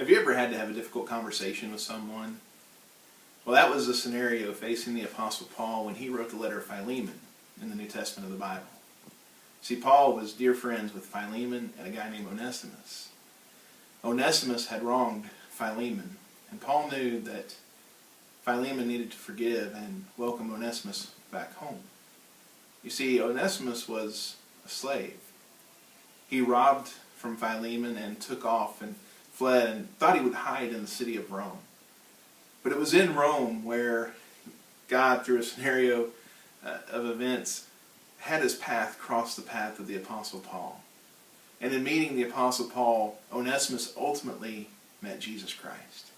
Have you ever had to have a difficult conversation with someone? Well, that was the scenario facing the Apostle Paul when he wrote the letter of Philemon in the New Testament of the Bible. See, Paul was dear friends with Philemon and a guy named Onesimus. Onesimus had wronged Philemon, and Paul knew that Philemon needed to forgive and welcome Onesimus back home. You see, Onesimus was a slave. He robbed from Philemon and took off and fled and thought he would hide in the city of Rome. But it was in Rome where God, through a scenario of events, had his path cross the path of the Apostle Paul. And in meeting the Apostle Paul, Onesimus ultimately met Jesus Christ.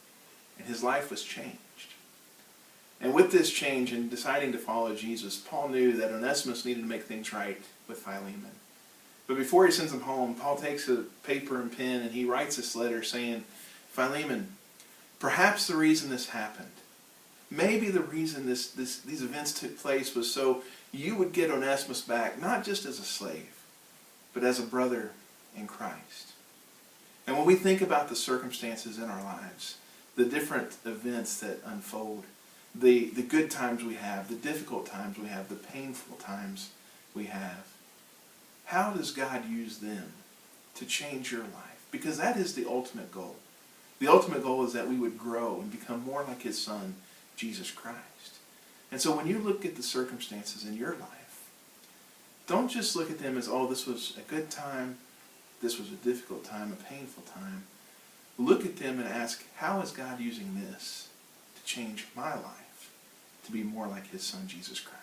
And his life was changed. And with this change and deciding to follow Jesus, Paul knew that Onesimus needed to make things right with Philemon. But before he sends him home, Paul takes a paper and pen and he writes this letter saying, Philemon, perhaps the reason this happened, maybe the reason these events took place was so you would get Onesimus back, not just as a slave, but as a brother in Christ. And when we think about the circumstances in our lives, the different events that unfold, the good times we have, the difficult times we have, the painful times we have, how does God use them to change your life? Because that is the ultimate goal. The ultimate goal is that we would grow and become more like his Son, Jesus Christ. And so when you look at the circumstances in your life, don't just look at them as, oh, this was a good time, this was a difficult time, a painful time. Look at them and ask, how is God using this to change my life to be more like his Son, Jesus Christ?